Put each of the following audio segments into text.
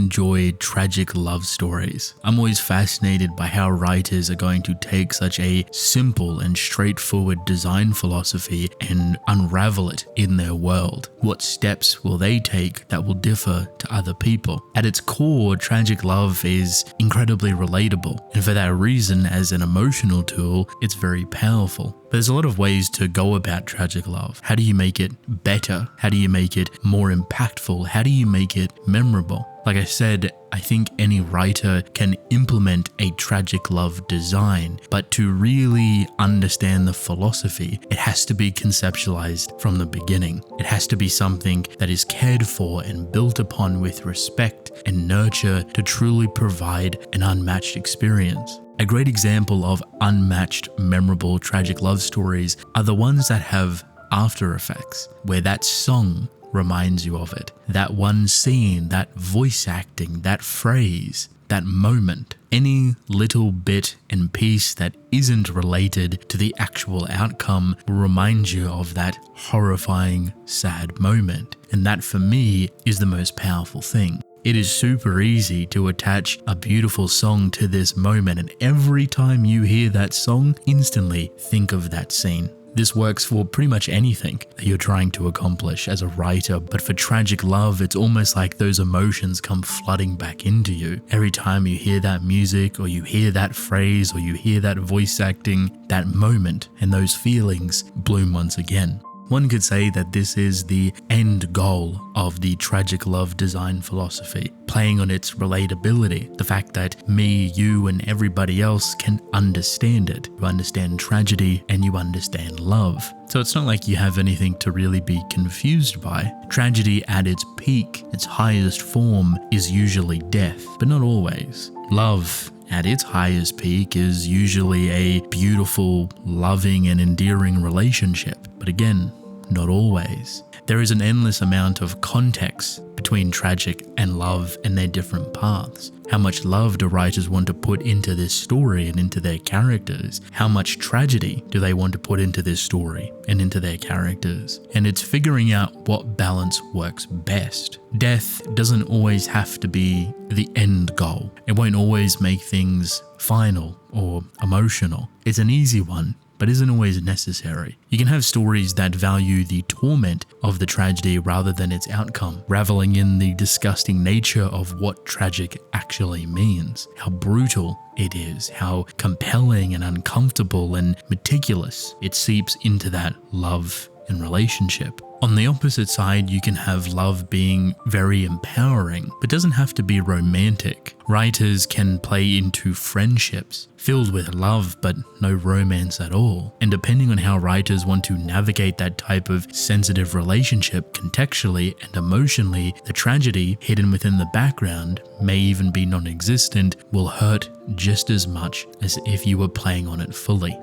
enjoy tragic love stories. I'm always fascinated by how writers are going to take such a simple and straightforward design philosophy and unravel it in their world. What steps will they take that will differ to other people? At its core, tragic love is incredibly relatable, and for that reason, as an emotional tool, it's very powerful. But there's a lot of ways to go about tragic love. How do you make it better? How do you make it more impactful? How do you make it memorable? Like I said, I think any writer can implement a tragic love design, but to really understand the philosophy, it has to be conceptualized from the beginning. It has to be something that is cared for and built upon with respect and nurture to truly provide an unmatched experience. A great example of unmatched, memorable, tragic love stories are the ones that have after effects, where that song reminds you of it. That one scene, that voice acting, that phrase, that moment, any little bit and piece that isn't related to the actual outcome will remind you of that horrifying, sad moment. And that for me is the most powerful thing. It is super easy to attach a beautiful song to this moment, and every time you hear that song, instantly think of that scene. This works for pretty much anything that you're trying to accomplish as a writer, but for tragic love, it's almost like those emotions come flooding back into you. Every time you hear that music, or you hear that phrase, or you hear that voice acting, that moment and those feelings bloom once again. One could say that this is the end goal of the tragic love design philosophy, playing on its relatability, the fact that me, you, and everybody else can understand it. You understand tragedy and you understand love. So it's not like you have anything to really be confused by. Tragedy at its peak, its highest form, is usually death, but not always. Love at its highest peak is usually a beautiful, loving, and endearing relationship. But again, not always. There is an endless amount of context between tragic and love and their different paths. How much love do writers want to put into this story and into their characters? How much tragedy do they want to put into this story and into their characters? And it's figuring out what balance works best. Death doesn't always have to be the end goal. It won't always make things final or emotional. It's an easy one, but isn't always necessary. You can have stories that value the torment of the tragedy rather than its outcome, reveling in the disgusting nature of what tragic actually means, how brutal it is, how compelling and uncomfortable and meticulous it seeps into that love and relationship. On the opposite side, you can have love being very empowering, but doesn't have to be romantic. Writers can play into friendships filled with love but no romance at all. And depending on how writers want to navigate that type of sensitive relationship contextually and emotionally, the tragedy hidden within the background, may even be non-existent, will hurt just as much as if you were playing on it fully.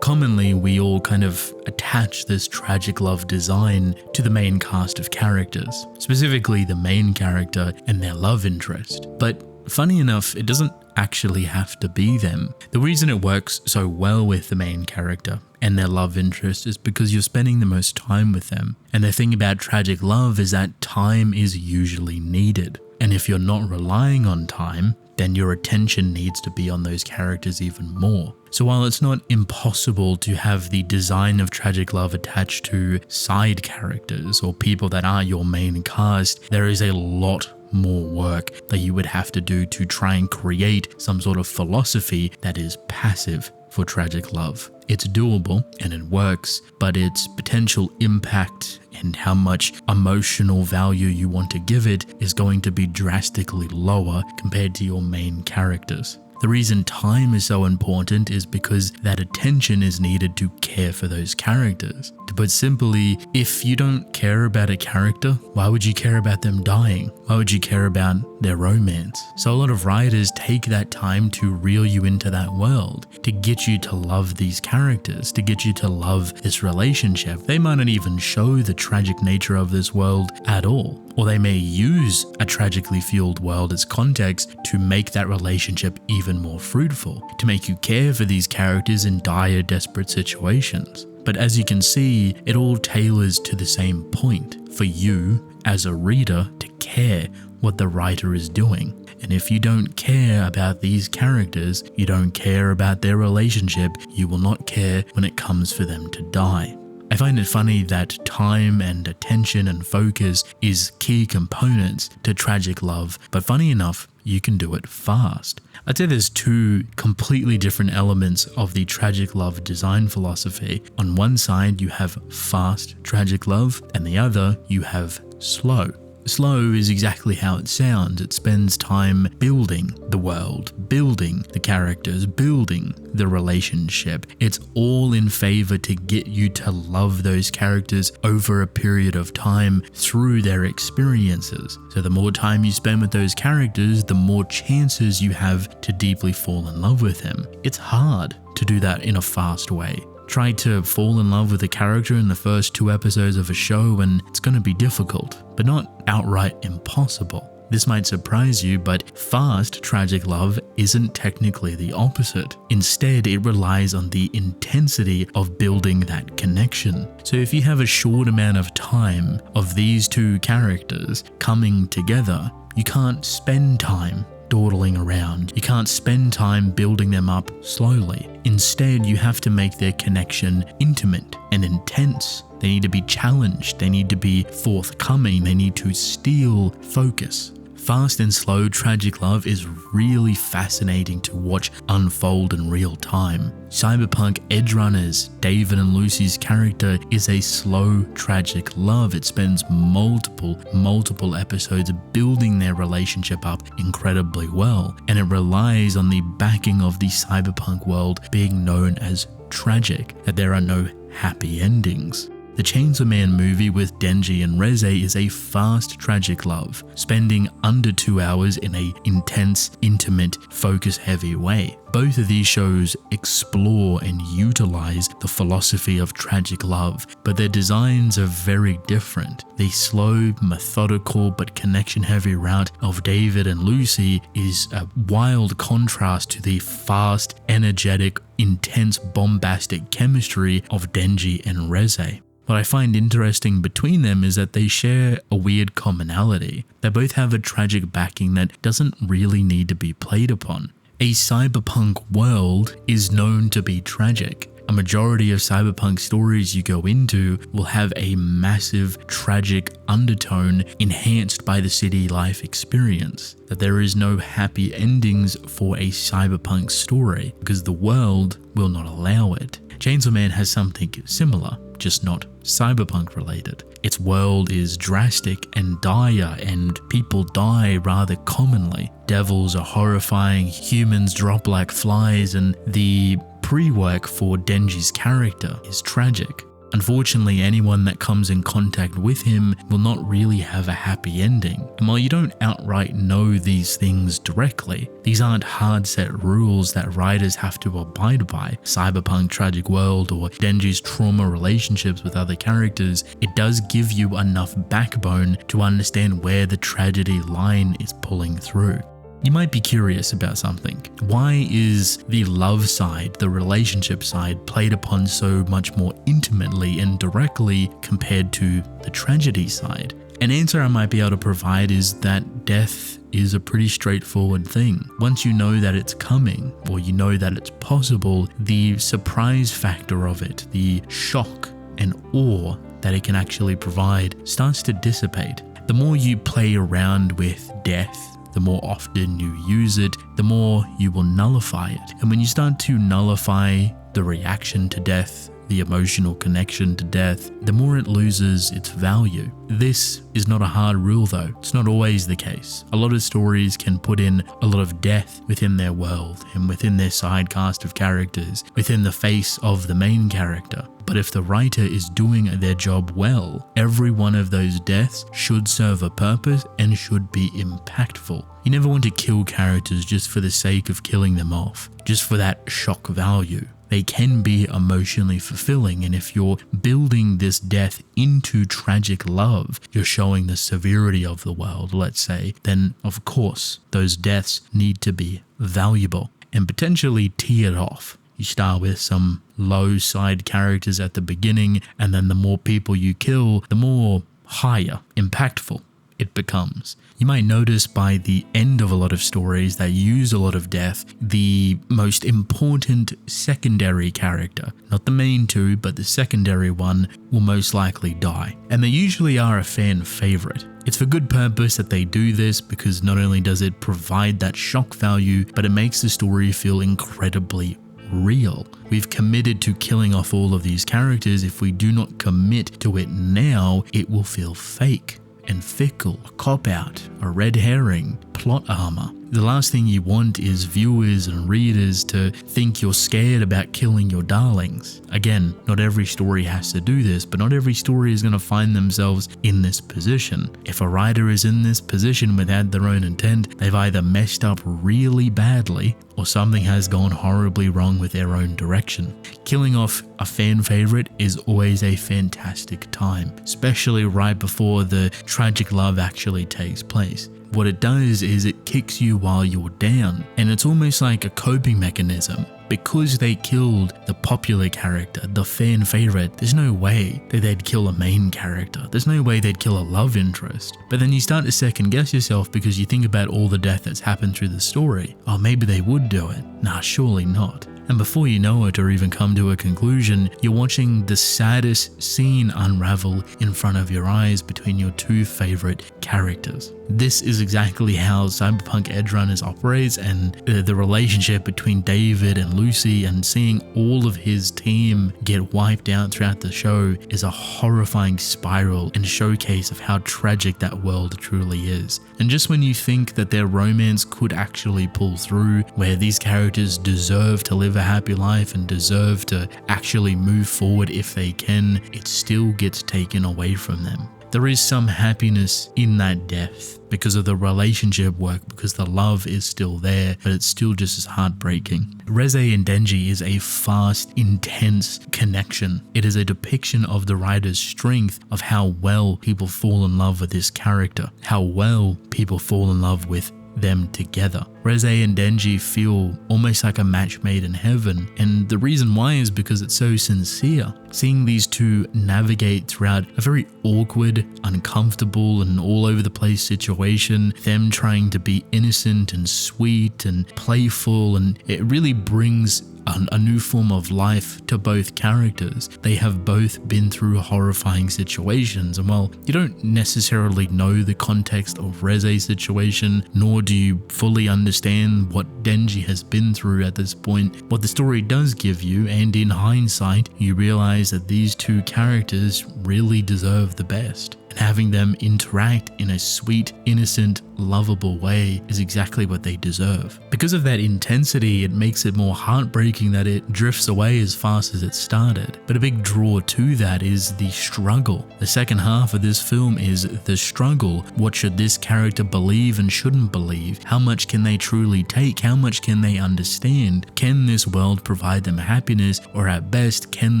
Commonly, we all kind of attach this tragic love design to the main cast of characters, specifically the main character and their love interest. But funny enough, it doesn't actually have to be them. The reason it works so well with the main character and their love interest is because you're spending the most time with them. And the thing about tragic love is that time is usually needed. And if you're not relying on time, then your attention needs to be on those characters even more. So while it's not impossible to have the design of tragic love attached to side characters or people that are your main cast, there is a lot more work that you would have to do to try and create some sort of philosophy that is passive for tragic love. It's doable and it works, but its potential impact and how much emotional value you want to give it is going to be drastically lower compared to your main characters. The reason time is so important is because that attention is needed to care for those characters. To put simply, if you don't care about a character, why would you care about them dying? Why would you care about their romance? So a lot of writers take that time to reel you into that world, to get you to love these characters, to get you to love this relationship. They might not even show the tragic nature of this world at all. Or they may use a tragically fueled world as context to make that relationship even more fruitful, to make you care for these characters in dire, desperate situations. But as you can see, it all tailors to the same point, for you as a reader to care what the writer is doing. And if you don't care about these characters, you don't care about their relationship, you will not care when it comes for them to die. I find it funny that time and attention and focus is key components to tragic love, but funny enough, you can do it fast. I'd say there's two completely different elements of the tragic love design philosophy. On one side, you have fast tragic love, and the other, you have slow. Slow is exactly how it sounds. It spends time building the world, building the characters, building the relationship. It's all in favor to get you to love those characters over a period of time through their experiences. So the more time you spend with those characters, the more chances you have to deeply fall in love with them. It's hard to do that in a fast way. Try to fall in love with a character in the first 2 episodes of a show and it's going to be difficult, but not outright impossible. This might surprise you, but fast tragic love isn't technically the opposite. Instead, it relies on the intensity of building that connection. So if you have a short amount of time of these two characters coming together, you can't spend time dawdling around. You can't spend time building them up slowly. Instead, you have to make their connection intimate and intense. They need to be challenged. They need to be forthcoming. They need to steal focus. Fast and slow tragic love is really fascinating to watch unfold in real time. Cyberpunk Edgerunners, David and Lucy's character is a slow tragic love. It spends multiple episodes building their relationship up incredibly well, and it relies on the backing of the cyberpunk world being known as tragic, that there are no happy endings. The Chainsaw Man movie with Denji and Reze is a fast tragic love, spending under 2 hours in a intense, intimate, focus-heavy way. Both of these shows explore and utilize the philosophy of tragic love, but their designs are very different. The slow, methodical, but connection-heavy route of David and Lucy is a wild contrast to the fast, energetic, intense, bombastic chemistry of Denji and Reze. What I find interesting between them is that they share a weird commonality. They both have a tragic backing that doesn't really need to be played upon. A cyberpunk world is known to be tragic. A majority of cyberpunk stories you go into will have a massive tragic undertone enhanced by the city life experience. That there is no happy endings for a cyberpunk story because the world will not allow it. Chainsaw Man has something similar, just not cyberpunk related. Its world is drastic and dire, and people die rather commonly. Devils are horrifying, humans drop like flies, and the pre-work for Denji's character is tragic. Unfortunately, anyone that comes in contact with him will not really have a happy ending. And while you don't outright know these things directly, these aren't hard set rules that writers have to abide by. Cyberpunk tragic world or Denji's trauma relationships with other characters, it does give you enough backbone to understand where the tragedy line is pulling through. You might be curious about something. Why is the love side, the relationship side, played upon so much more intimately and directly compared to the tragedy side? An answer I might be able to provide is that death is a pretty straightforward thing. Once you know that it's coming, or you know that it's possible, the surprise factor of it, the shock and awe that it can actually provide starts to dissipate. The more you play around with death, the more often you use it, the more you will nullify it. And when you start to nullify the reaction to death, the emotional connection to death, the more it loses its value. This is not a hard rule though. It's not always the case. A lot of stories can put in a lot of death within their world and within their side cast of characters, within the face of the main character. But if the writer is doing their job well, every one of those deaths should serve a purpose and should be impactful. You never want to kill characters just for the sake of killing them off, just for that shock value. They can be emotionally fulfilling, and if you're building this death into tragic love, you're showing the severity of the world, let's say, then of course those deaths need to be valuable and potentially tiered off. You start with some low side characters at the beginning, and then the more people you kill, the more higher, impactful it becomes. You might notice by the end of a lot of stories that use a lot of death, the most important secondary character, not the main two, but the secondary one, will most likely die. And they usually are a fan favorite. It's for good purpose that they do this, because not only does it provide that shock value, but it makes the story feel incredibly real. We've committed to killing off all of these characters. If we do not commit to it now, it will feel fake and fickle, a cop-out, a red herring, plot armor. The last thing you want is viewers and readers to think you're scared about killing your darlings. Again, not every story has to do this, but not every story is going to find themselves in this position. If a writer is in this position without their own intent, they've either messed up really badly or something has gone horribly wrong with their own direction. Killing off a fan favorite is always a fantastic time, especially right before the tragic love actually takes place. What it does is it kicks you while you're down, and it's almost like a coping mechanism. Because they killed the popular character, the fan favorite, there's no way that they'd kill a main character. There's no way they'd kill a love interest. But then you start to second guess yourself because you think about all the death that's happened through the story. Oh, maybe they would do it. Nah, surely not. And before you know it or even come to a conclusion, you're watching the saddest scene unravel in front of your eyes between your two favorite characters. This is exactly how Cyberpunk Edgerunners operates, and the relationship between David and Lucy and seeing all of his team get wiped out throughout the show is a horrifying spiral and showcase of how tragic that world truly is. And just when you think that their romance could actually pull through, where these characters deserve to live a happy life and deserve to actually move forward if they can, it still gets taken away from them. There is some happiness in that death because of the relationship work, because the love is still there, but it's still just as heartbreaking. Reze and Denji is a fast, intense connection. It is a depiction of the writer's strength of how well people fall in love with this character, how well people fall in love with them together. Reze and Denji feel almost like a match made in heaven, and the reason why is because it's so sincere. Seeing these two navigate throughout a very awkward, uncomfortable, and all over the place situation, them trying to be innocent and sweet and playful, and it really brings a new form of life to both characters. They have both been through horrifying situations, and while you don't necessarily know the context of Reze's situation, nor do you fully understand what Denji has been through at this point, what the story does give you, and in hindsight, you realize that these two characters really deserve the best. And having them interact in a sweet, innocent, lovable way is exactly what they deserve. Because of that intensity, it makes it more heartbreaking that it drifts away as fast as it started. But a big draw to that is the struggle. The second half of this film is the struggle. What should this character believe and shouldn't believe? How much can they truly take? How much can they understand? Can this world provide them happiness, or at best, can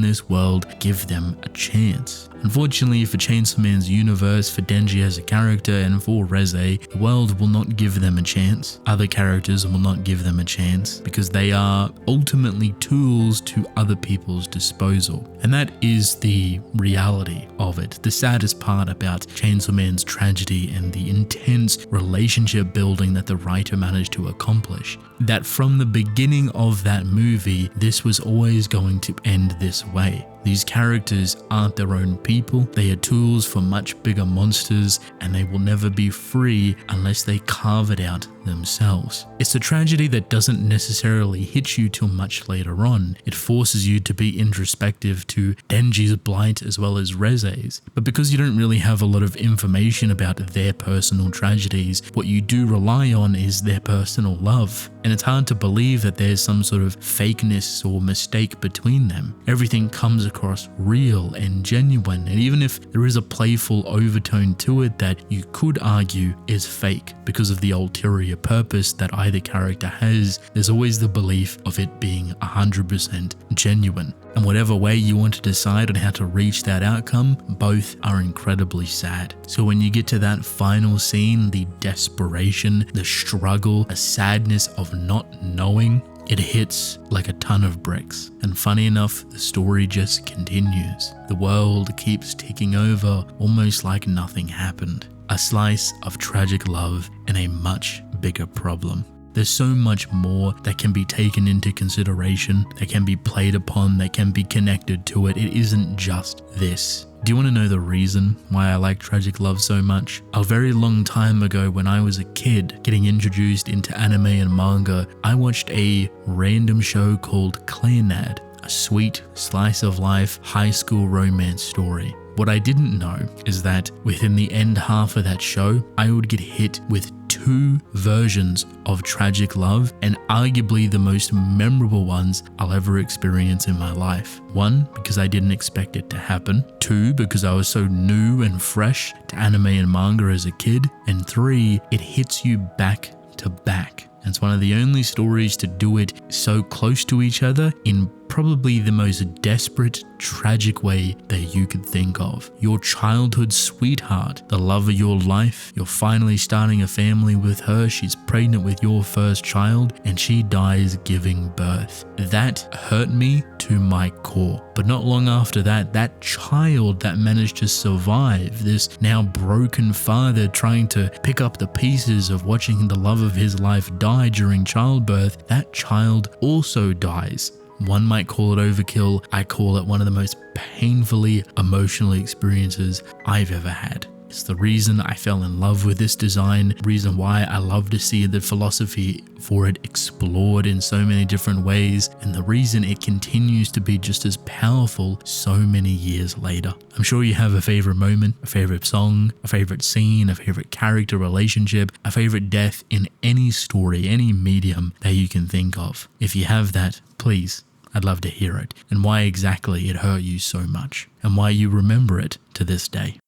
this world give them a chance? Unfortunately for Chainsaw Man's universe, for Denji as a character, and for Reze, the world will not give them a chance. Other characters will not give them a chance because they are ultimately tools to other people's disposal. And that is the reality of it. The saddest part about Chainsaw Man's tragedy and the intense relationship building that the writer managed to accomplish. That from the beginning of that movie, this was always going to end this way. These characters aren't their own people, they are tools for much bigger monsters, and they will never be free unless they carve it out themselves. It's a tragedy that doesn't necessarily hit you till much later on. It forces you to be introspective to Denji's plight as well as Reze's. But because you don't really have a lot of information about their personal tragedies, what you do rely on is their personal love. And it's hard to believe that there's some sort of fakeness or mistake between them. Everything comes across real and genuine, and even if there is a playful overtone to it that you could argue is fake because of the ulterior purpose that either character has, there's always the belief of it being 100% genuine. And whatever way you want to decide on how to reach that outcome, both are incredibly sad. So when you get to that final scene, the desperation, the struggle, the sadness of not knowing, it hits like a ton of bricks. And funny enough, the story just continues. The world keeps ticking over almost like nothing happened. a slice of tragic love and a much bigger problem. There's so much more that can be taken into consideration, that can be played upon, that can be connected to it. It isn't just this. Do you want to know the reason why I like tragic love so much? A very long time ago when I was a kid getting introduced into anime and manga, I watched a random show called Clannad, a sweet slice of life high school romance story. What I didn't know is that within the end half of that show, I would get hit with 2 versions of tragic love, and arguably the most memorable ones I'll ever experience in my life. 1, because I didn't expect it to happen. 2, because I was so new and fresh to anime and manga as a kid. And 3, it hits you back to back. And it's one of the only stories to do it so close to each other in probably the most desperate, tragic way that you could think of. Your childhood sweetheart, the love of your life, you're finally starting a family with her, she's pregnant with your first child, and she dies giving birth. That hurt me to my core. But not long after that, that child that managed to survive, this now broken father trying to pick up the pieces of watching the love of his life die during childbirth, that child also dies. One might call it overkill. I call it one of the most painfully emotional experiences I've ever had. It's the reason I fell in love with this design, reason why I love to see the philosophy for it explored in so many different ways, and the reason it continues to be just as powerful so many years later. I'm sure you have a favorite moment, a favorite song, a favorite scene, a favorite character relationship, a favorite death in any story, any medium that you can think of. If you have that, please, I'd love to hear it, and why exactly it hurt you so much, and why you remember it to this day.